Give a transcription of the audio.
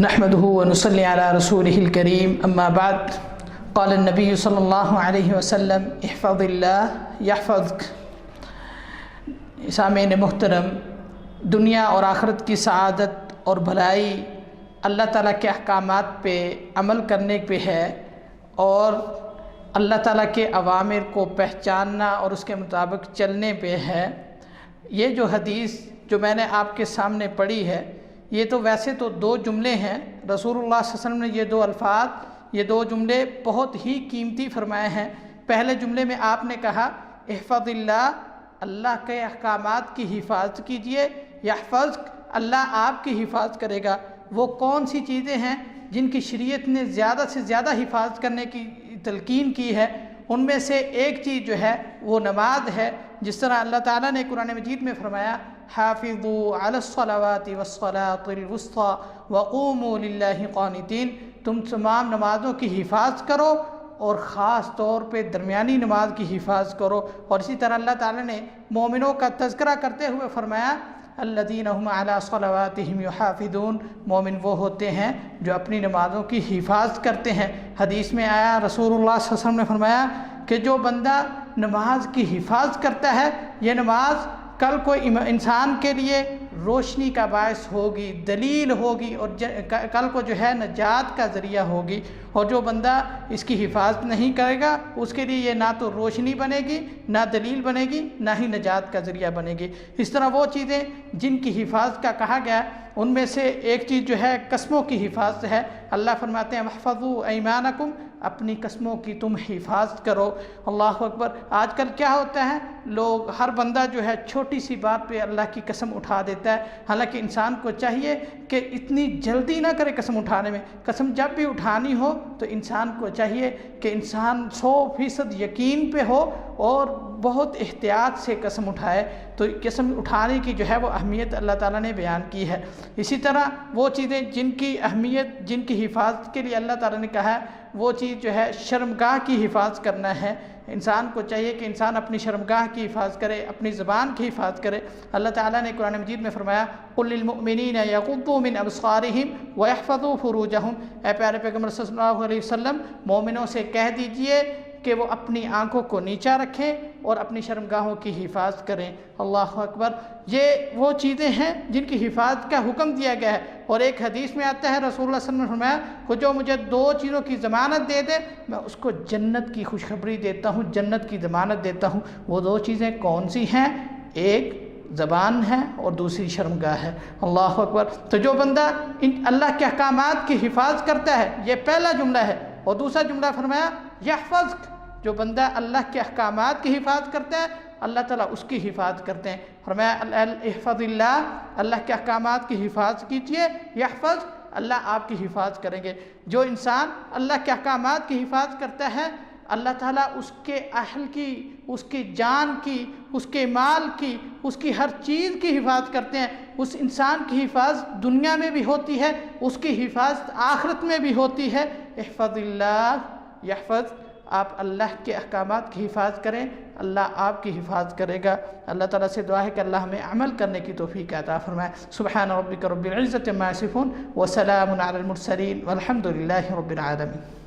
نحمده ونصلي على رسوله الكريم اما بعد قال النبي صلی اللہ علیہ وسلم احفظ اللہ یحفظک۔ سامعین محترم، دنیا اور آخرت کی سعادت اور بھلائی اللہ تعالیٰ کے احکامات پہ عمل کرنے پہ ہے، اور اللہ تعالیٰ کے اوامر کو پہچاننا اور اس کے مطابق چلنے پہ ہے۔ یہ جو حدیث جو میں نے آپ کے سامنے پڑھی ہے، یہ تو ویسے تو دو جملے ہیں۔ رسول اللہ صلی اللہ علیہ وسلم نے یہ دو الفاظ، یہ دو جملے بہت ہی قیمتی فرمائے ہیں۔ پہلے جملے میں آپ نے کہا احفظ اللہ، اللہ کے احکامات کی حفاظت کیجئے، یحفظک، اللہ آپ کی حفاظت کرے گا۔ وہ کون سی چیزیں ہیں جن کی شریعت نے زیادہ سے زیادہ حفاظت کرنے کی تلقین کی ہے؟ ان میں سے ایک چیز جو ہے وہ نماز ہے۔ جس طرح اللہ تعالیٰ نے قرآن مجید میں فرمایا حافظوا علی الصلوات والصلاة الوسطی وقوموا للہ قانتین، تم تمام نمازوں کی حفاظت کرو اور خاص طور پہ درمیانی نماز کی حفاظت کرو۔ اور اسی طرح اللہ تعالیٰ نے مومنوں کا تذکرہ کرتے ہوئے فرمایا الذین هم علی صلواتہم یحافظون، مومن وہ ہوتے ہیں جو اپنی نمازوں کی حفاظت کرتے ہیں۔ حدیث میں آیا، رسول اللہ صلی اللہ علیہ وسلم نے فرمایا کہ جو بندہ نماز کی حفاظت کرتا ہے، یہ نماز کل کو انسان کے لیے روشنی کا باعث ہوگی، دلیل ہوگی، اور کل کو جو ہے نجات کا ذریعہ ہوگی۔ اور جو بندہ اس کی حفاظت نہیں کرے گا، اس کے لیے یہ نہ تو روشنی بنے گی، نہ دلیل بنے گی، نہ ہی نجات کا ذریعہ بنے گی۔ اس طرح وہ چیزیں جن کی حفاظت کا کہا گیا، ان میں سے ایک چیز جو ہے قسموں کی حفاظت ہے۔ اللہ فرماتے ہیں وَاحْفَظُوا أَيْمَانَكُمْ، اپنی قسموں کی تم حفاظت کرو۔ اللہ اکبر۔ آج کل کیا ہوتا ہے، لوگ، ہر بندہ جو ہے چھوٹی سی بات پہ اللہ کی قسم اٹھا دیتا ہے، حالانکہ انسان کو چاہیے کہ اتنی جلدی نہ کرے قسم اٹھانے میں۔ قسم جب بھی اٹھانی ہو تو انسان کو چاہیے کہ انسان 100% یقین پہ ہو اور بہت احتیاط سے قسم اٹھائے۔ تو قسم اٹھانے کی جو ہے وہ اہمیت اللہ تعالیٰ نے بیان کی ہے۔ اسی طرح وہ چیزیں جن کی اہمیت، جن کی حفاظت کے لیے اللہ تعالیٰ نے کہا ہے، وہ چیز جو ہے شرمگاہ کی حفاظت کرنا ہے۔ انسان کو چاہیے کہ انسان اپنی شرمگاہ کی حفاظت کرے، اپنی زبان کی حفاظت کرے۔ اللہ تعالیٰ نے قرآن مجید میں فرمایا قُلْ لِلْمُؤْمِنِينَ يَغُضُّوا مِنْ أَبْصَارِهِمْ وَيَحْفَظُوا فُرُوجَهُمْ، اے پیارے پیغمبر صلی اللہ علیہ وسلم، مومنوں سے کہہ دیجئے کہ وہ اپنی آنکھوں کو نیچا رکھیں اور اپنی شرمگاہوں کی حفاظت کریں۔ اللہ اکبر۔ یہ وہ چیزیں ہیں جن کی حفاظت کا حکم دیا گیا ہے۔ اور ایک حدیث میں آتا ہے، رسول اللہ صلی اللہ علیہ وسلم نے فرمایا کہ جو مجھے دو چیزوں کی ضمانت دے دے، میں اس کو جنت کی خوشخبری دیتا ہوں، جنت کی ضمانت دیتا ہوں۔ وہ دو چیزیں کون سی ہیں؟ ایک زبان ہے اور دوسری شرمگاہ ہے۔ اللہ اکبر۔ تو جو بندہ اللہ کے احکامات کی حفاظت کرتا ہے، یہ پہلا جملہ ہے۔ اور دوسرا جملہ فرمایا یحفظک، جو بندہ اللہ کے احکامات کی حفاظت کرتا ہے، اللہ تعالیٰ اس کی حفاظت کرتے ہیں۔ فرمایا احفظ اللہ، اللہ کے احکامات کی حفاظت کیجئے، یحفظ، اللہ آپ کی حفاظت کریں گے۔ جو انسان اللہ کے احکامات کی حفاظت کرتا ہے، اللہ تعالیٰ اس کے اہل کی، اس کی جان کی، اس کے مال کی، اس کی ہر چیز کی حفاظت کرتے ہیں۔ اس انسان کی حفاظت دنیا میں بھی ہوتی ہے، اس کی حفاظت آخرت میں بھی ہوتی ہے۔ احفظ اللہ یحفظ، آپ اللہ کے احکامات کی حفاظت کریں، اللہ آپ کی حفاظت کرے گا۔ اللہ تعالیٰ سے دعا ہے کہ اللہ ہمیں عمل کرنے کی توفیق عطا فرمائے۔ سبحان ربک رب العزۃ عما یصفون وسلام علی المرسلین والحمد للہ رب العالمین۔